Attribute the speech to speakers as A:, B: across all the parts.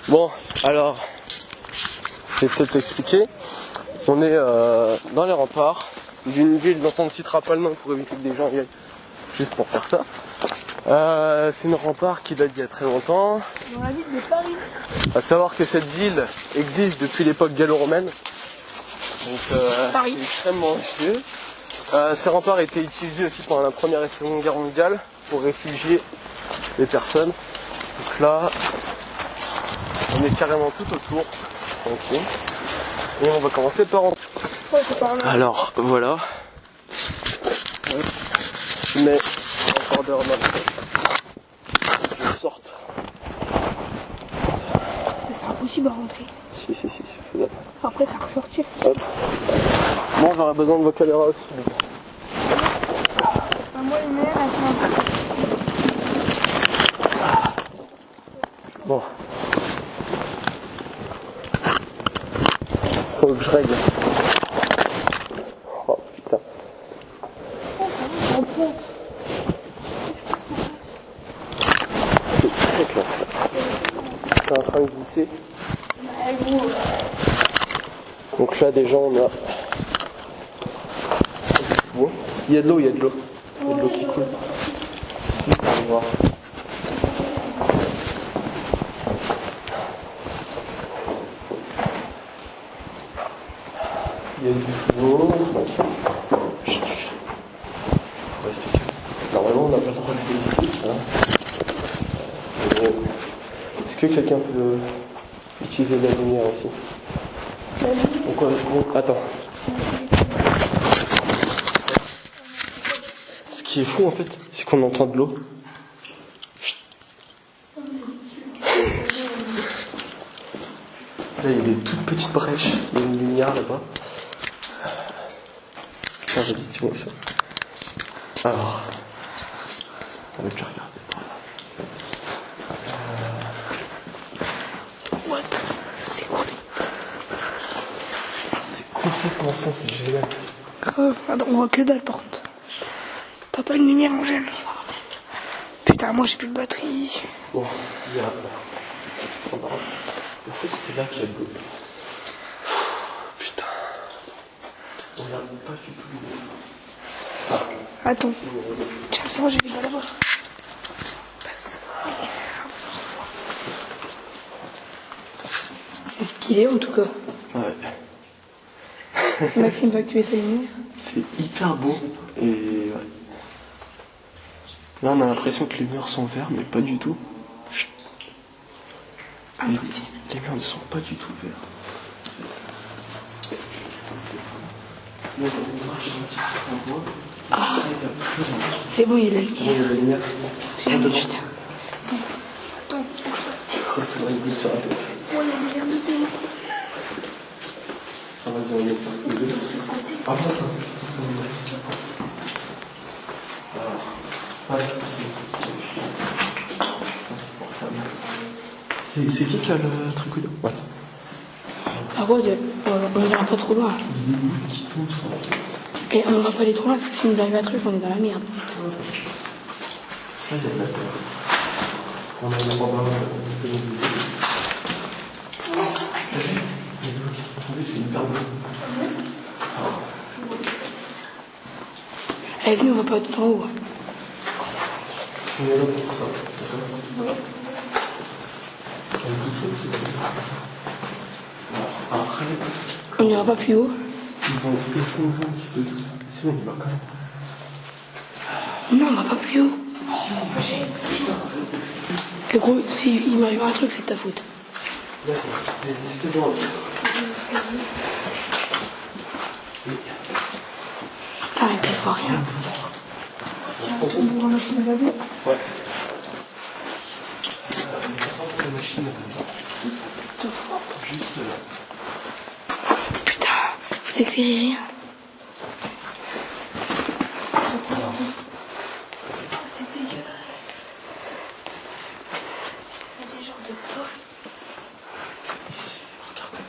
A: Bon, alors, je vais peut-être t'expliquer. On est dans les remparts d'une ville dont on ne citera pas le nom pour éviter que des gens y aillent juste pour faire ça. C'est une rempart qui date d'il y a très longtemps.
B: Dans la ville de Paris.
A: À savoir que cette ville existe depuis l'époque gallo-romaine. Donc c'est extrêmement vieux. Ces remparts étaient utilisés aussi pendant la Première et Seconde Guerre mondiale pour réfugier les personnes. Donc là, on est carrément tout autour. Okay. Et on va commencer par en...
B: Ouais, c'est par là.
A: Alors, voilà. Mais encore d'heure là. Je sorte.
B: C'est impossible à rentrer.
A: Si, c'est faisable.
B: Après, ça ressortir.
A: Hop. Bon, j'aurais besoin de vos caméras aussi.
B: Moi, une mère, elle
A: Bon. Faut que je règle. Oh putain. C'est très clair. C'est en train de glisser. Donc là déjà on a... Bon. Il y a de l'eau, il y a de l'eau. Il y a de l'eau qui coule. On va voir. Il y a du flot. Chut. Restez calme. Normalement on n'a pas le droit de ici. Hein. Est-ce que quelqu'un peut utiliser de la lumière aussi? Donc, attends. Ce qui est fou en fait, c'est qu'on entend de l'eau. Là il y a des toutes petites brèches, il y a une lumière là-bas. Ah, vas-y, tu vois ça. Alors, on va plus regarder par là.
B: What? C'est quoi ça?
A: C'est complètement ça, c'est génial.
B: Attends, on voit que dalle par contre. T'as pas une lumière, Angèle? Putain, moi j'ai plus de batterie.
A: Bon, il y a... En fait, c'est là qu'il y a de l'eau. Putain. On n'a pas du tout l'eau.
B: Attends. Tiens, ça, j'ai pas là-bas. Passe. C'est stylé en tout cas.
A: Ouais.
B: Maxime va activer sa lumière.
A: C'est hyper beau. Et ouais. Là, on a l'impression que les murs sont verts, mais pas du tout. Chut.
B: Impossible.
A: Les murs ne sont pas du tout verts. Là, on marche un petit peu en bois.
B: Ah. C'est bon, il a le
A: Il y a la lumière.
B: putain. Attends.
A: Oh, c'est vrai, il sur la tête.
B: Oh, il y a une lumière de deux.
A: Ah, vas-y, on est pas. Ah, ça. Ah, c'est qui a le truc là? Ouais.
B: Par contre, on ira pas trop loin. Et on va pas aller trop loin parce que si nous arrive un truc, on est dans la merde.
A: Là, il y a de la terre. On a une robin c'est hyper beau.
B: Allez, venez, on va pas tout en haut.
A: On est là pour ça, d'accord? Après,
B: On n'ira pas plus haut.
A: ils ont effondré un petit peu tout ça. Si, on y va quand même.
B: Non, on va pas plus haut. Et gros, si il m'arrive un truc, c'est de ta faute.
A: D'accord, les escaliers.
B: T'arrives plus fort, rien.
A: Ouais. La machine. Juste là.
B: Putain, vous éclairez rien. C'est dégueulasse. Il y a des gens de folle.
A: Ici, regardez.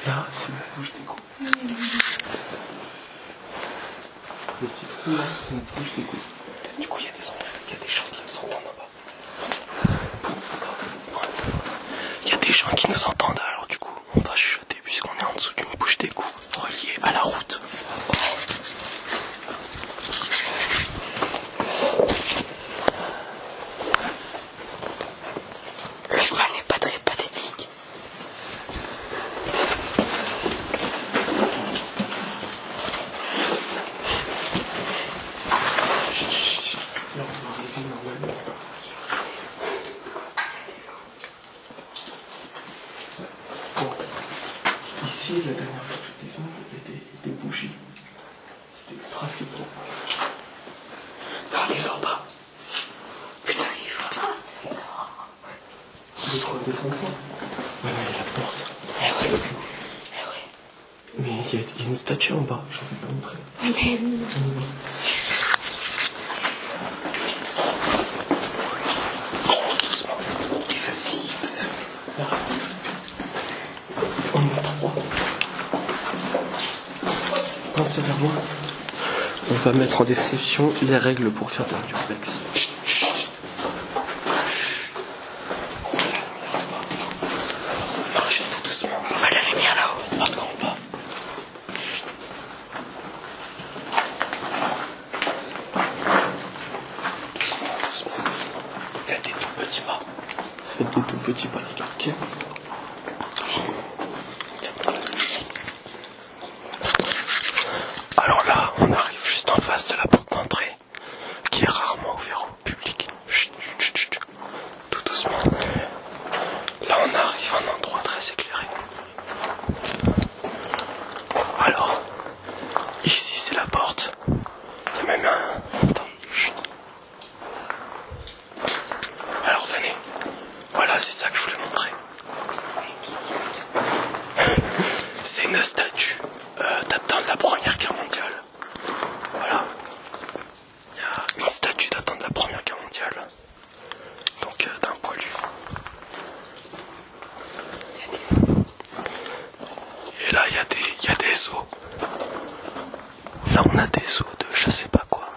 A: Là, c'est une bouche d'égout. Le petit trou là, c'est une bouche d'égout. Du coup, il y a des gens qui ne s'entendent pas. Il y a des gens Là, on va arriver normalement. Bon. Ici, la dernière fois que j'étais venu, il y avait des bougies. C'était ultra flippant.
B: Non, il va pas. Si. Putain, il va pas.
A: Le 3 décembre. Ouais, mais il y a la porte.
B: Eh oui. Eh oui.
A: Mais il y a une statue en bas, j'ai envie de la montrer.
B: Ouais, mais...
A: On est à 3. Pensez vers moi. On va mettre en description les règles pour faire de l'urbex. Marchez tout doucement.
B: On va la lumière là-haut.
A: Pas trop bas. Doucement, doucement, doucement. Faites des tout petits pas. Faites des tout petits pas, les gars. Ok. Alors là, on arrive juste en face de la porte d'entrée, qui est rarement ouverte au public. Chut, chut, chut. Tout doucement. Là, on arrive à un endroit très éclairé. Alors, ici c'est la porte. Il y a même un... Attends, chut. Alors venez. Voilà, c'est ça que je voulais montrer. C'est une statue datant de la Première Guerre mondiale. Voilà. Il y a une statue datant de la Première Guerre mondiale. Donc d'un poilu. Et là, il y a des os. Là, on a des os de je sais pas quoi.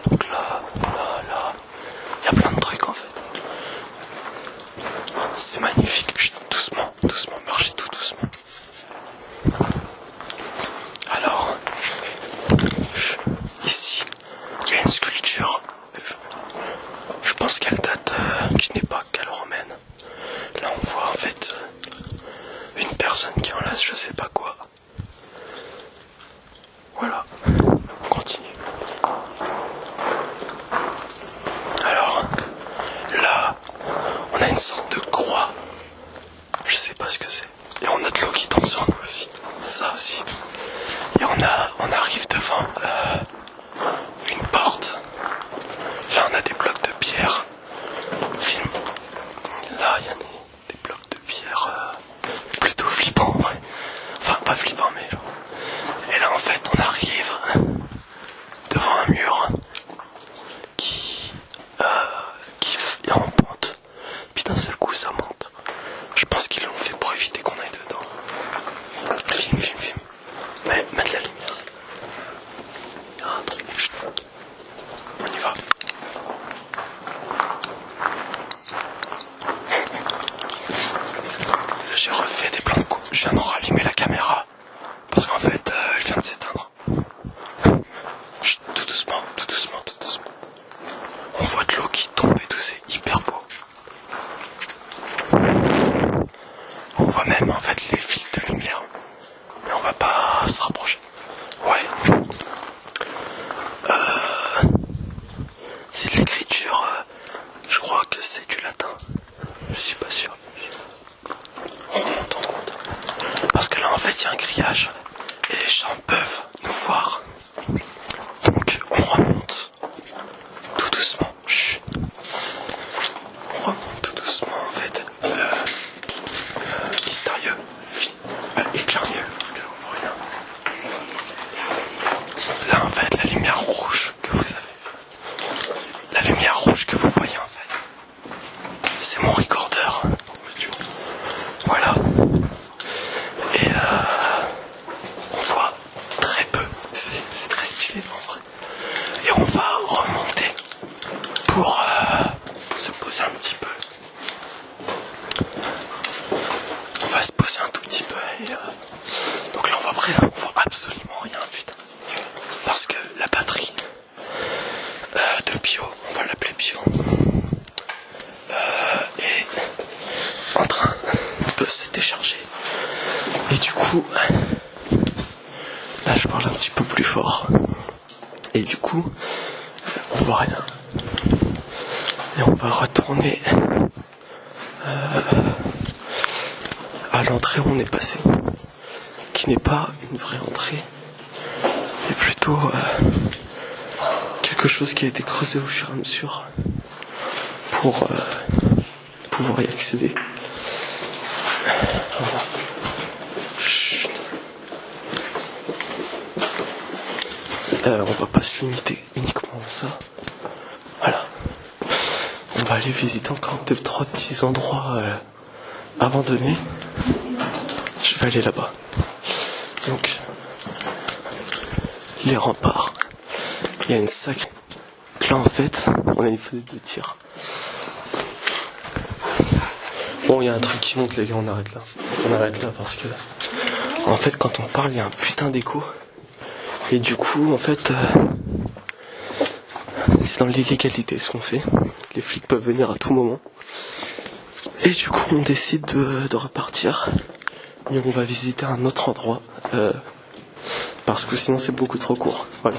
A: Donc là, il y a plein de trucs en fait. C'est magnifique. Chut, doucement, doucement, marchez tout doucement. Alors, ici, il y a une sculpture. Je pense qu'elle date d'une époque gallo-romaine. Là, on voit en fait une personne qui enlace je sais pas quoi. Voilà, on continue. Alors, là, on a une sorte de croix. Je sais pas ce que c'est. Et on a de l'eau qui tombe sur nous aussi. Ça aussi. Et on arrive devant une porte. Là, on a des blocs de pierre. Film. Là, il y a des blocs de pierre plutôt flippants en vrai. Enfin, pas flippants, mais genre. Et là, en fait, on arrive devant un mur qui est en pente. Puis d'un seul coup, ça monte. Je pense qu'ils l'ont fait pour éviter qu'on aille dedans. Film. Mettre la lumière. Il y a un trou. Chut. On y va. J'ai refait des plans de coups. Je viens de rallumer la caméra. Parce qu'en fait, elle vient de s'éteindre. Chut, tout doucement. On voit de l'eau qui tombe et tout, c'est hyper beau. On voit même en fait les fils de lumière. Mais on va pas se rapprocher. Ouais. C'est de l'écriture. Je crois que c'est du latin. Je suis pas sûr. On remonte. Parce que là en fait il y a un grillage. Et les gens peuvent nous voir. Donc on remonte. Tout doucement. Chut. On remonte tout doucement en fait. Mystérieux. Éclaire mieux parce que là on voit rien. Là en fait la lumière rouge que vous avez. La lumière rouge que vous voyez en fait. C'est mon recorder. Voilà. Et on voit très peu. C'est très stylé en vrai. Et on va remonter pour se poser un petit peu. On va se poser un tout petit peu. Et, donc là on voit absolument rien, putain. Parce que la batterie de bio, on va l'appeler bio, est en train de se décharger. Et du coup, là je parle un petit peu plus fort. Et du coup, voit rien. Et on va retourner à l'entrée où on est passé, qui n'est pas une vraie entrée, mais plutôt quelque chose qui a été creusé au fur et à mesure pour pouvoir y accéder. Voilà. Chut. On va pas se limiter uniquement à ça. Voilà. On va aller visiter encore 2-3 petits endroits abandonnés. Je vais aller là-bas. Donc, les remparts. Il y a une sacrée. Là en fait, on a une fenêtre de tir. Bon, il y a un truc qui monte les gars, on arrête là. On arrête là parce que, en fait, quand on parle, il y a un putain d'écho. Et du coup, en fait, c'est dans l'illégalité ce qu'on fait. Les flics peuvent venir à tout moment. Et du coup, on décide de repartir. Et on va visiter un autre endroit. Parce que sinon, c'est beaucoup trop court. Voilà.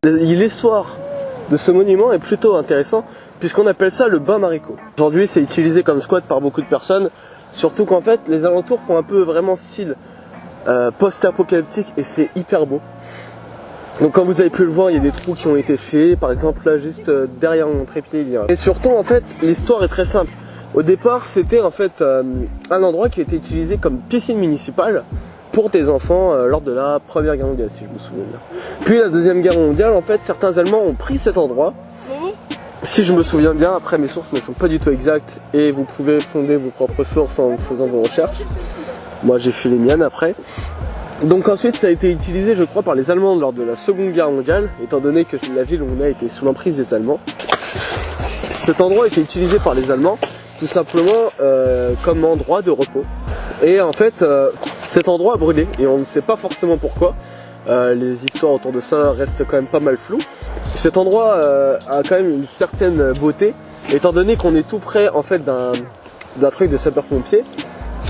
A: L'histoire de ce monument est plutôt intéressant puisqu'on appelle ça le bain Marico. Aujourd'hui c'est utilisé comme squat par beaucoup de personnes, surtout qu'en fait les alentours font un peu vraiment style post-apocalyptique et c'est hyper beau. Donc comme vous avez pu le voir, il y a des trous qui ont été faits, par exemple là juste derrière mon trépied il y a... Et surtout en fait l'histoire est très simple. Au départ c'était en fait un endroit qui a été utilisé comme piscine municipale pour des enfants lors de la Première Guerre mondiale, si je me souviens bien. Puis la Deuxième Guerre mondiale, en fait, certains Allemands ont pris cet endroit. Si je me souviens bien, après mes sources ne sont pas du tout exactes et vous pouvez fonder vos propres sources en faisant vos recherches. Moi j'ai fait les miennes après. Donc ensuite ça a été utilisé je crois par les Allemands lors de la Seconde Guerre mondiale, étant donné que la ville où on a été sous l'emprise des Allemands. Cet endroit a été utilisé par les Allemands tout simplement comme endroit de repos. Et en fait cet endroit a brûlé et on ne sait pas forcément pourquoi. Les histoires autour de ça restent quand même pas mal floues. Cet endroit a quand même une certaine beauté, étant donné qu'on est tout près en fait d'un truc de sapeurs-pompiers.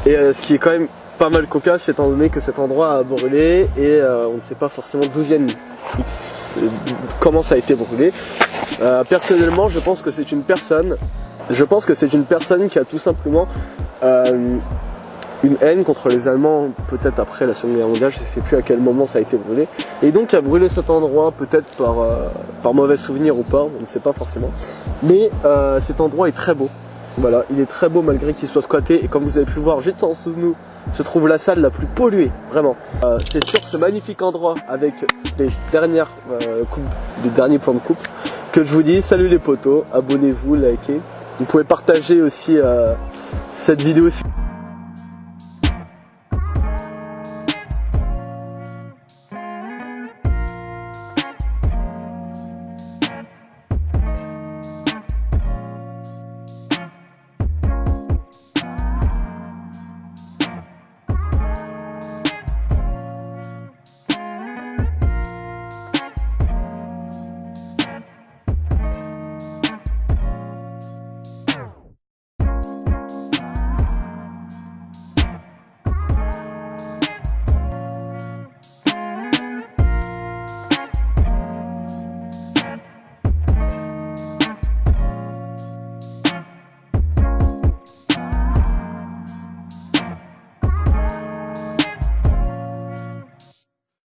A: Et ce qui est quand même pas mal cocasse étant donné que cet endroit a brûlé et on ne sait pas forcément d'où viennent, comment ça a été brûlé. Personnellement je pense que c'est une personne qui a tout simplement une haine contre les Allemands, peut-être après la Seconde Guerre mondiale, je ne sais plus à quel moment ça a été brûlé, et donc a brûlé cet endroit peut-être par mauvais souvenir ou pas, on ne sait pas forcément, mais cet endroit est très beau. Voilà, il est très beau malgré qu'il soit squatté, et comme vous avez pu le voir juste en dessous de nous se trouve la salle la plus polluée, vraiment. C'est sur ce magnifique endroit avec des dernières des derniers plans de coupe que je vous dis salut les potos, abonnez-vous, likez, vous pouvez partager aussi cette vidéo.